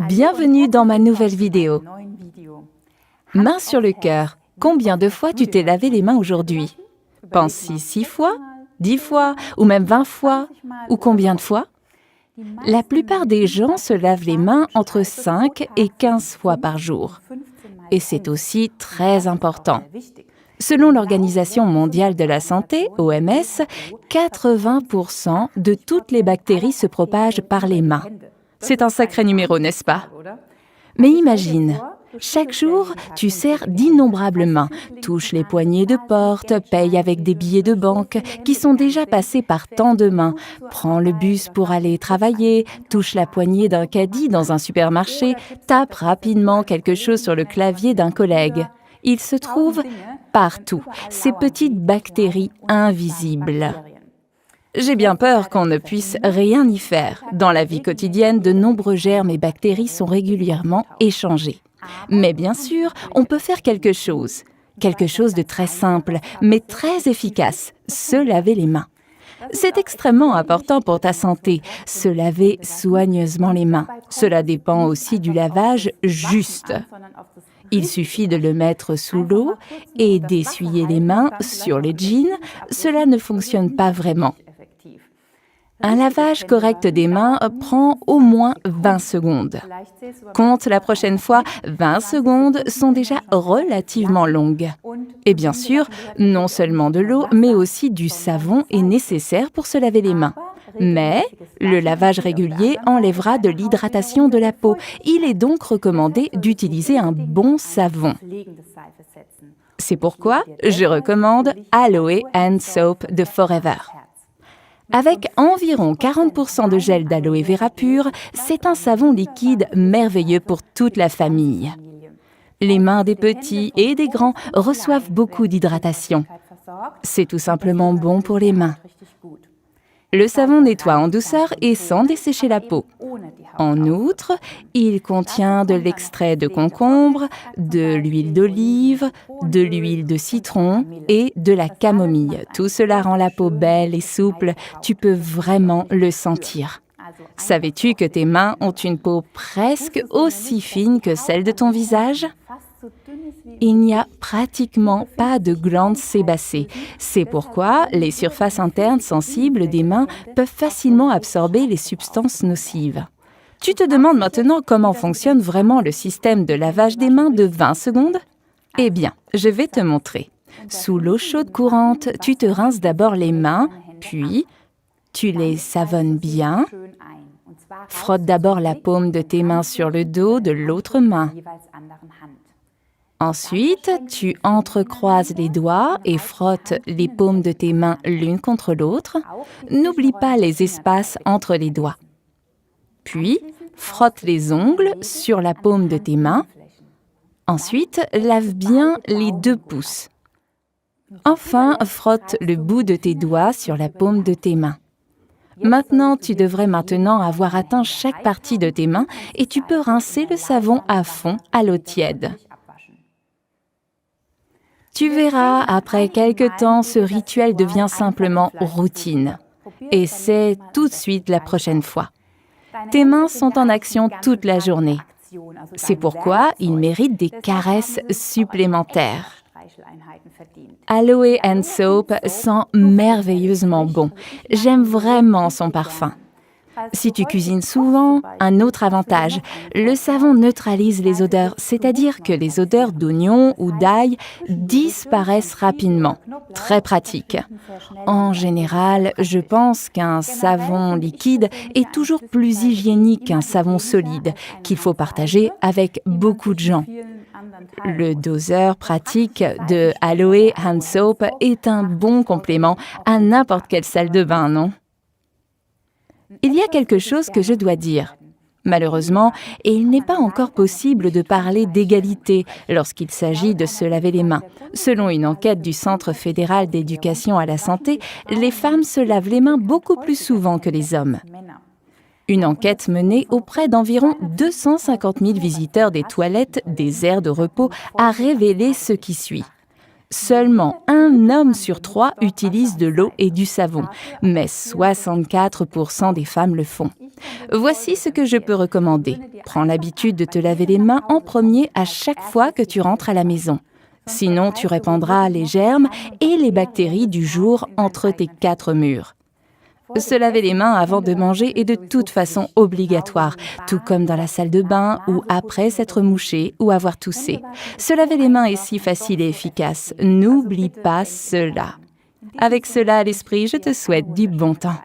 Bienvenue dans ma nouvelle vidéo. Main sur le cœur, combien de fois tu t'es lavé les mains aujourd'hui? Pense-y 6 fois, 10 fois ou même 20 fois? Ou combien de fois? La plupart des gens se lavent les mains entre 5 et 15 fois par jour. Et c'est aussi très important. Selon l'Organisation mondiale de la santé, OMS, 80% de toutes les bactéries se propagent par les mains. C'est un sacré numéro, n'est-ce pas? Mais imagine, chaque jour, tu sers d'innombrables mains, touches les poignées de porte, payes avec des billets de banque qui sont déjà passés par tant de mains, prends le bus pour aller travailler, touche la poignée d'un caddie dans un supermarché, tape rapidement quelque chose sur le clavier d'un collègue. Il se trouve partout, ces petites bactéries invisibles. J'ai bien peur qu'on ne puisse rien y faire. Dans la vie quotidienne, de nombreux germes et bactéries sont régulièrement échangés. Mais bien sûr, on peut faire quelque chose. Quelque chose de très simple, mais très efficace, se laver les mains. C'est extrêmement important pour ta santé, se laver soigneusement les mains. Cela dépend aussi du lavage juste. Il suffit de le mettre sous l'eau et d'essuyer les mains sur les jeans. Cela ne fonctionne pas vraiment. Un lavage correct des mains prend au moins 20 secondes. Compte la prochaine fois, 20 secondes sont déjà relativement longues. Et bien sûr, non seulement de l'eau, mais aussi du savon est nécessaire pour se laver les mains. Mais le lavage régulier enlèvera de l'hydratation de la peau. Il est donc recommandé d'utiliser un bon savon. C'est pourquoi je recommande Aloe and Soap de Forever. Avec environ 40% de gel d'aloe vera pur, c'est un savon liquide merveilleux pour toute la famille. Les mains des petits et des grands reçoivent beaucoup d'hydratation. C'est tout simplement bon pour les mains. Le savon nettoie en douceur et sans dessécher la peau. En outre, il contient de l'extrait de concombre, de l'huile d'olive, de l'huile de citron et de la camomille. Tout cela rend la peau belle et souple. Tu peux vraiment le sentir. Savais-tu que tes mains ont une peau presque aussi fine que celle de ton visage? Il n'y a pratiquement pas de glandes sébacées. C'est pourquoi les surfaces internes sensibles des mains peuvent facilement absorber les substances nocives. Tu te demandes maintenant comment fonctionne vraiment le système de lavage des mains de 20 secondes? Eh bien, je vais te montrer. Sous l'eau chaude courante, tu te rinces d'abord les mains, puis tu les savonnes bien. Frotte d'abord la paume de tes mains sur le dos de l'autre main. Ensuite, tu entrecroises les doigts et frottes les paumes de tes mains l'une contre l'autre. N'oublie pas les espaces entre les doigts. Puis, frotte les ongles sur la paume de tes mains. Ensuite, lave bien les 2 pouces. Enfin, frotte le bout de tes doigts sur la paume de tes mains. Maintenant, tu devrais avoir atteint chaque partie de tes mains et tu peux rincer le savon à fond à l'eau tiède. Tu verras, après quelque temps, ce rituel devient simplement routine. Essaie tout de suite la prochaine fois. Tes mains sont en action toute la journée. C'est pourquoi ils méritent des caresses supplémentaires. Aloe and Soap sent merveilleusement bon. J'aime vraiment son parfum. Si tu cuisines souvent, un autre avantage, le savon neutralise les odeurs, c'est-à-dire que les odeurs d'oignon ou d'ail disparaissent rapidement. Très pratique. En général, je pense qu'un savon liquide est toujours plus hygiénique qu'un savon solide, qu'il faut partager avec beaucoup de gens. Le doseur pratique de Aloe and Soap est un bon complément à n'importe quelle salle de bain, non? Il y a quelque chose que je dois dire. Malheureusement, il n'est pas encore possible de parler d'égalité lorsqu'il s'agit de se laver les mains. Selon une enquête du Centre fédéral d'éducation à la santé, les femmes se lavent les mains beaucoup plus souvent que les hommes. Une enquête menée auprès d'environ 250 000 visiteurs des toilettes des aires de repos a révélé ce qui suit. Seulement 1 homme sur 3 utilise de l'eau et du savon, mais 64% des femmes le font. Voici ce que je peux recommander. Prends l'habitude de te laver les mains en premier à chaque fois que tu rentres à la maison. Sinon, tu répandras les germes et les bactéries du jour entre tes 4 murs. Se laver les mains avant de manger est de toute façon obligatoire, tout comme dans la salle de bain ou après s'être mouché ou avoir toussé. Se laver les mains est si facile et efficace. N'oublie pas cela. Avec cela à l'esprit, je te souhaite du bon temps.